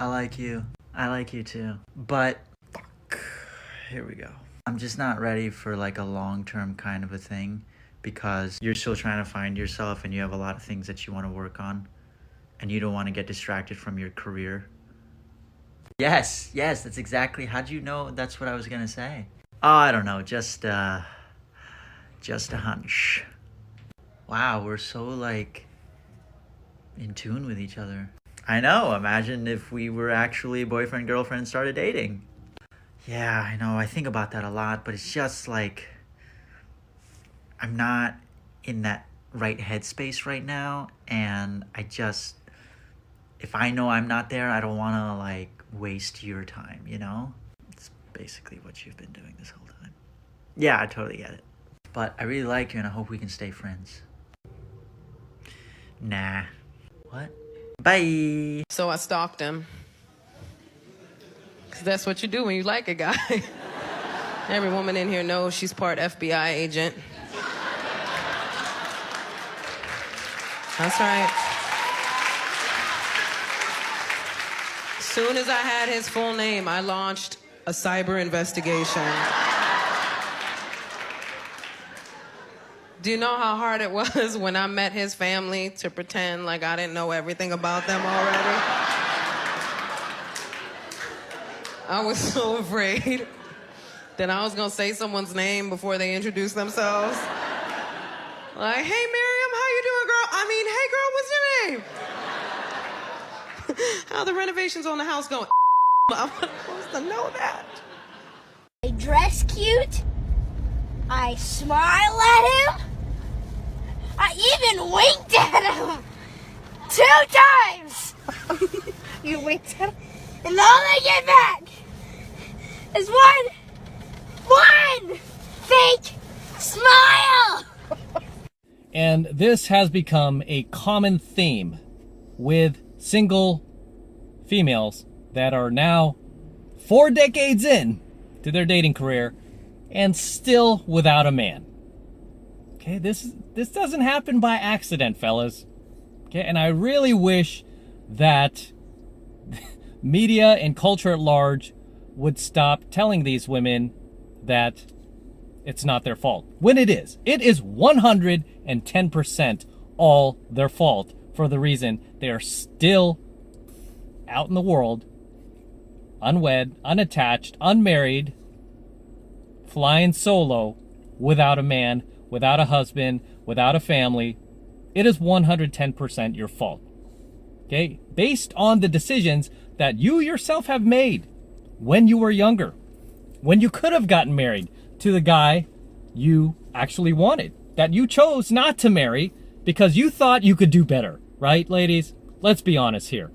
I like you. I like you too. But, fuck. Here we go. I'm just not ready for like a long-term kind of a thing because you're still trying to find yourself and you have a lot of things that you want to work on and you don't want to get distracted from your career. Yes, that's exactly. How'd you know that's what I was gonna say? Oh, I don't know. Just a hunch. Wow, we're so like in tune with each other. I know. Imagine if we were actually boyfriend girlfriend started dating. Yeah, I know. I think about that a lot, but it's just like I'm not in that right headspace right now, and if I know I'm not there, I don't want to like waste your time, you know? It's basically what you've been doing this whole time. Yeah, I totally get it. But I really like you and I hope we can stay friends. Nah. What? Bye. So I stalked him. Because that's what you do when you like a guy. Every woman in here knows she's part FBI agent. That's right. As soon as I had his full name, I launched a cyber investigation. Do you know how hard it was when I met his family to pretend like I didn't know everything about them already? I was so afraid that I was gonna say someone's name before they introduced themselves. Like, hey Miriam, how you doing, girl? I mean, hey girl, what's your name? How the renovations on the house going? I'm supposed to know that. I dress cute. I smile at him. I even winked at him 2 times. You winked at him? And all I get back is one fake smile. And this has become a common theme with single females that are now 4 decades in to their dating career and still without a man. Okay, this doesn't happen by accident, fellas. Okay, and I really wish that media and culture at large would stop telling these women that it's not their fault. When it is. It is 110% all their fault for the reason they are still out in the world, unwed, unattached, unmarried, flying solo, without a man, without a husband, without a family. It is 110% your fault. Okay? Based on the decisions that you yourself have made when you were younger, when you could have gotten married to the guy you actually wanted, that you chose not to marry because you thought you could do better, right, ladies? Let's be honest here.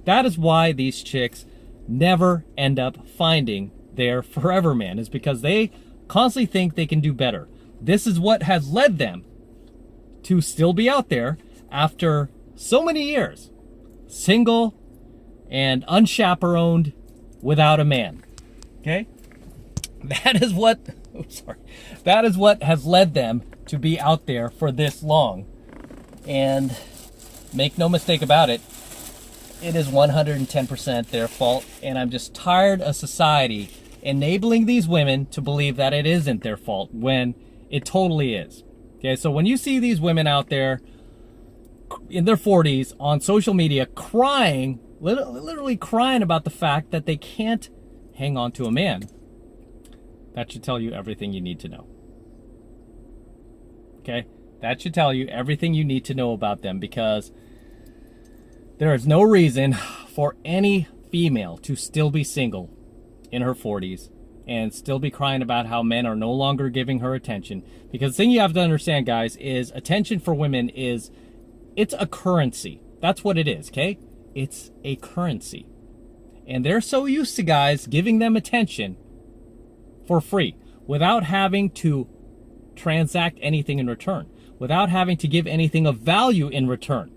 That is why these chicks never end up finding their forever man, is because they constantly think they can do better. This is what has led them to still be out there after so many years, single and unchaperoned, without a man. Okay? That is what has led them to be out there for this long. And make no mistake about it, it is 110% their fault. And I'm just tired of society enabling these women to believe that it isn't their fault when it totally is. Okay, so when you see these women out there in their 40s on social media crying, literally crying about the fact that they can't hang on to a man, that should tell you everything you need to know. Okay? That should tell you everything you need to know about them, because there is no reason for any female to still be single in her 40s and still be crying about how men are no longer giving her attention. Because the thing you have to understand, guys, is attention for women it's a currency. That's what it is, okay? It's a currency. And they're so used to guys giving them attention for free without having to transact anything in return, without having to give anything of value in return,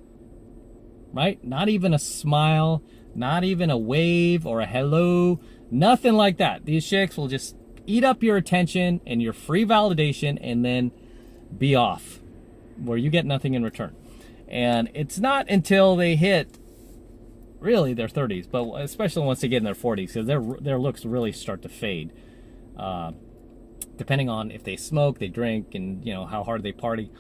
right? Not even a smile, not even a wave or a hello, nothing like that. These chicks will just eat up your attention and your free validation and then be off, where you get nothing in return. And it's not until they hit really their 30s, but especially once they get in their 40s, because their looks really start to fade. Depending on if they smoke, they drink, and how hard they party,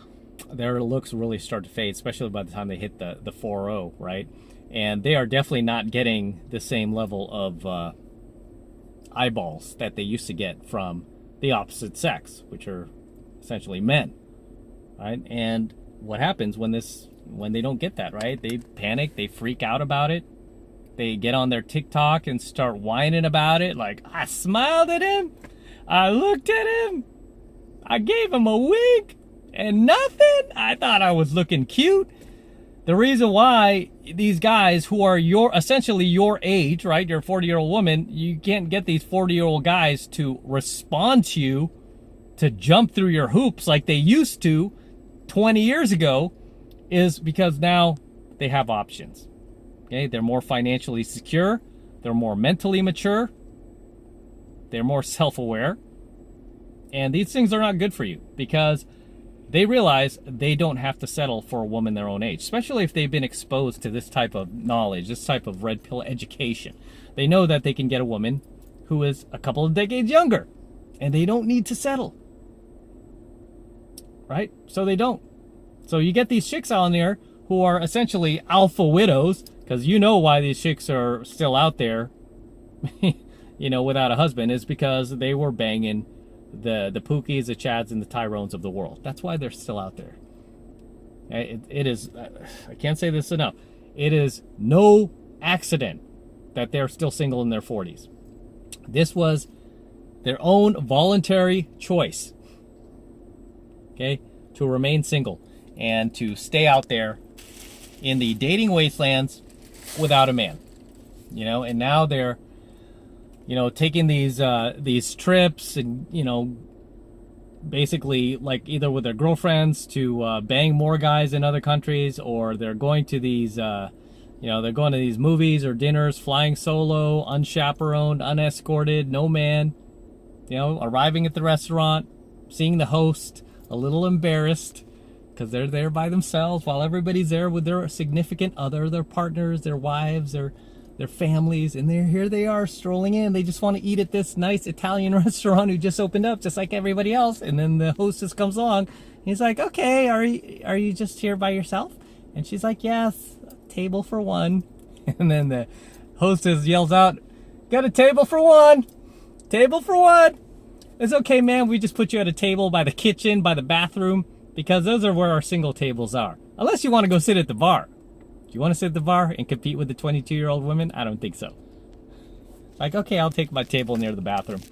their looks really start to fade, especially by the time they hit the 40, right? And they are definitely not getting the same level of eyeballs that they used to get from the opposite sex, which are essentially men, right? And what happens when they don't get that, right? They panic, they freak out about it. They get on their TikTok and start whining about it, like, I smiled at him, I looked at him, I gave him a wink, and nothing. I thought I was looking cute. The reason why these guys who are essentially your age, right? You're a 40-year-old woman, you can't get these 40-year-old guys to respond to you, to jump through your hoops like they used to 20 years ago, is because now they have options. Okay, they're more financially secure, they're more mentally mature, they're more self-aware, and these things are not good for you because they realize they don't have to settle for a woman their own age, especially if they've been exposed to this type of knowledge, this type of red pill education. They know that they can get a woman who is a couple of decades younger, and they don't need to settle, right? So they don't. So you get these chicks out there who are essentially alpha widows, because you know why these chicks are still out there, without a husband, is because they were banging the Pookies, the Chads, and the Tyrones of the world. That's why they're still out there. It is, I can't say this enough, it is no accident that they're still single in their 40s. This was their own voluntary choice, okay, to remain single and to stay out there in the dating wastelands without a man, and now they're, taking these trips and, basically like either with their girlfriends to bang more guys in other countries, or they're going to these, they're going to these movies or dinners, flying solo, unchaperoned, unescorted, no man, arriving at the restaurant, seeing the host, a little embarrassed because they're there by themselves while everybody's there with their significant other, their partners, their wives, their families, and here they are strolling in. They just want to eat at this nice Italian restaurant who just opened up just like everybody else. And then the hostess comes along. He's like, okay, are you just here by yourself? And she's like, yes, table for one. And then the hostess yells out, got a table for one. Table for one. It's okay, man. We just put you at a table by the kitchen, by the bathroom, because those are where our single tables are. Unless you want to go sit at the bar. Do you want to sit at the bar and compete with the 22-year-old women? I don't think so. Like, okay, I'll take my table near the bathroom.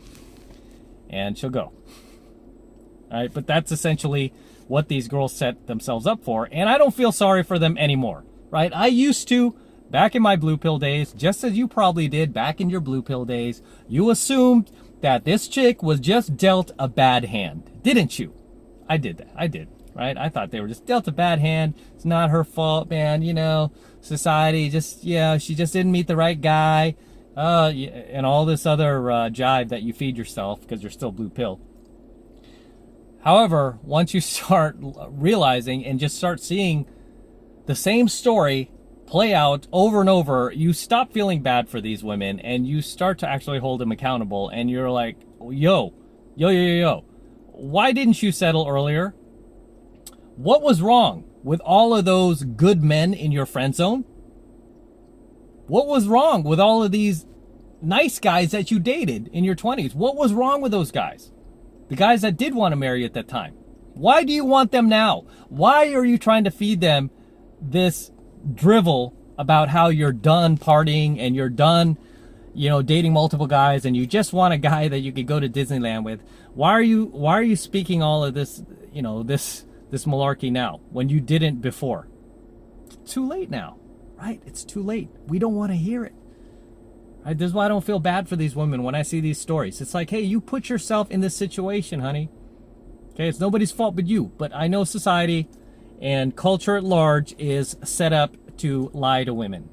And she'll go. All right, but that's essentially what these girls set themselves up for. And I don't feel sorry for them anymore, right? I used to, back in my blue pill days, just as you probably did back in your blue pill days, you assumed that this chick was just dealt a bad hand. Didn't you? I did that. I did. Right? I thought they were just dealt a bad hand. It's not her fault, man. Society just, she just didn't meet the right guy. And all this other jive that you feed yourself because you're still blue pill. However, once you start realizing and just start seeing the same story play out over and over, you stop feeling bad for these women and you start to actually hold them accountable. And you're like, yo. Why didn't you settle earlier? What was wrong with all of those good men in your friend zone? What was wrong with all of these nice guys that you dated in your 20s? What was wrong with those guys? The guys that did want to marry you at that time. Why do you want them now? Why are you trying to feed them this drivel about how you're done partying and you're done, dating multiple guys and you just want a guy that you could go to Disneyland with? Why are you speaking all of this, this malarkey now when you didn't before? It's too late now, right? It's too late. We don't want to hear it. Right? This is why I don't feel bad for these women when I see these stories. It's like, hey, you put yourself in this situation, honey. Okay, it's nobody's fault but you. But I know society and culture at large is set up to lie to women.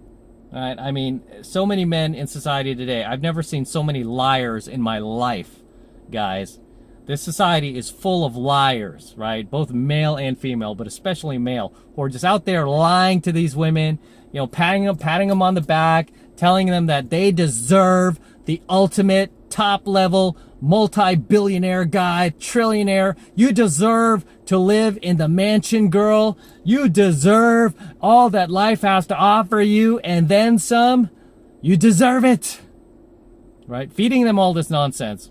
Right? I mean, so many men in society today. I've never seen so many liars in my life, guys. This society is full of liars, right? Both male and female, but especially male, who are just out there lying to these women, you know, patting them on the back, telling them that they deserve the ultimate top-level multi-billionaire guy, trillionaire. You deserve to live in the mansion, girl. You deserve all that life has to offer you, and then some. You deserve it. Right? Feeding them all this nonsense.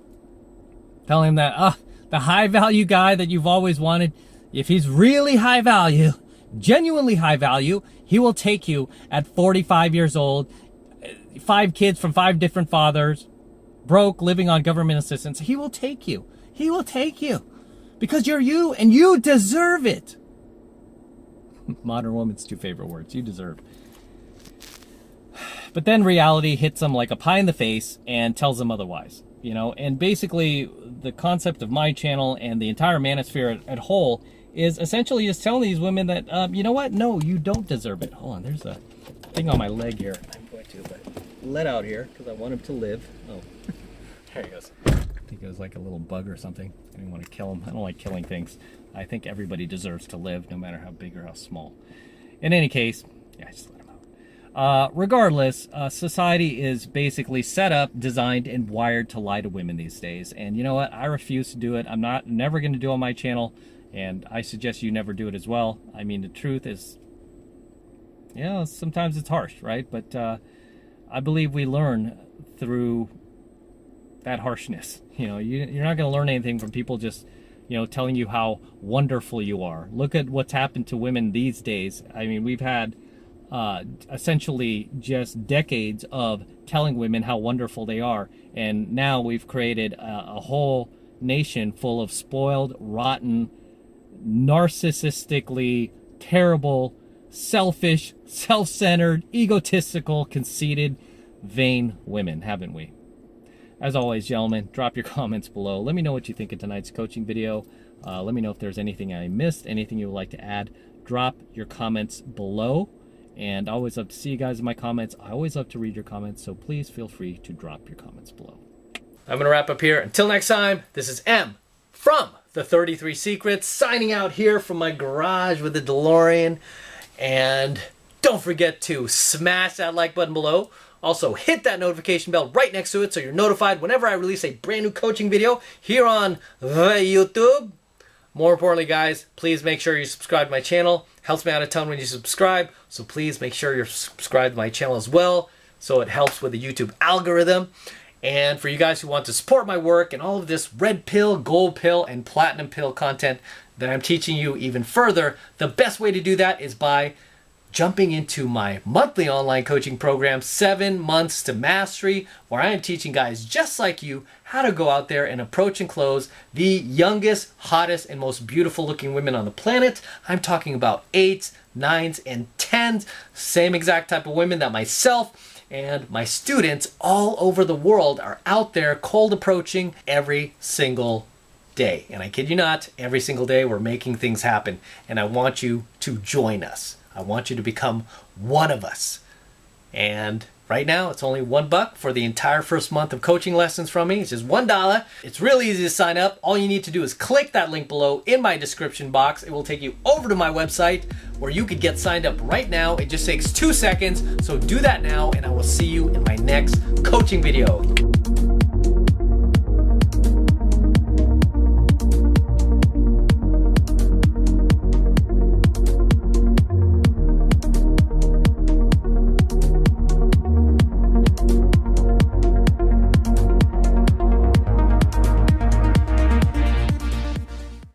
Telling them that, the high-value guy that you've always wanted, if he's really high value, genuinely high value, he will take you at 45 years old, 5 kids from 5 different fathers, broke, living on government assistance. He will take you. He will take you. Because you're you, and you deserve it. Modern woman's 2 favorite words. You deserve. But then reality hits them like a pie in the face and tells them otherwise. You know, and basically the concept of my channel and the entire manosphere at whole is essentially just telling these women that, you know what? No, you don't deserve it. Hold on, there's a thing on my leg here. I'm going to let out here because I want him to live. Oh, there he goes. I think it was like a little bug or something. I didn't want to kill him. I don't like killing things. I think everybody deserves to live, no matter how big or how small. In any case, yeah, just let him out. Regardless, society is basically set up, designed, and wired to lie to women these days. And you know what? I refuse to do it. I'm never going to do it on my channel, and I suggest you never do it as well. I mean, the truth is, you know, sometimes it's harsh, right? But I believe we learn through that harshness. You know, you're not going to learn anything from people just, you know, telling you how wonderful you are. Look at what's happened to women these days. I mean, we've had essentially just decades of telling women how wonderful they are, and now we've created a whole nation full of spoiled, rotten, narcissistically terrible, selfish, self-centered, egotistical, conceited, vain women, haven't we? As always, gentlemen, drop your comments below. Let me know what you think of tonight's coaching video. Let me know if there's anything I missed, anything you would like to add. Drop your comments below. And I always love to see you guys in my comments. I always love to read your comments, so please feel free to drop your comments below. I'm going to wrap up here. Until next time, this is M from the 33 Secrets, signing out here from my garage with the DeLorean. And don't forget to smash that like button below. Also, hit that notification bell right next to it so you're notified whenever I release a brand new coaching video here on the YouTube. More importantly, guys, please make sure you subscribe to my channel. Helps me out a ton when you subscribe, so please make sure you're subscribed to my channel as well, so it helps with the YouTube algorithm. And for you guys who want to support my work and all of this red pill, gold pill, and platinum pill content that I'm teaching you even further, the best way to do that is by jumping into my monthly online coaching program, 7 Months to Mastery, where I am teaching guys just like you how to go out there and approach and close the youngest, hottest, and most beautiful looking women on the planet. I'm talking about 8s, 9s, and 10s, same exact type of women that myself and my students all over the world are out there cold approaching every single day. And I kid you not, every single day we're making things happen, and I want you to join us. I want you to become one of us. And right now, it's only $1 for the entire first month of coaching lessons from me. It's just $1. It's really easy to sign up. All you need to do is click that link below in my description box. It will take you over to my website where you could get signed up right now. It just takes 2 seconds. So do that now, and I will see you in my next coaching video.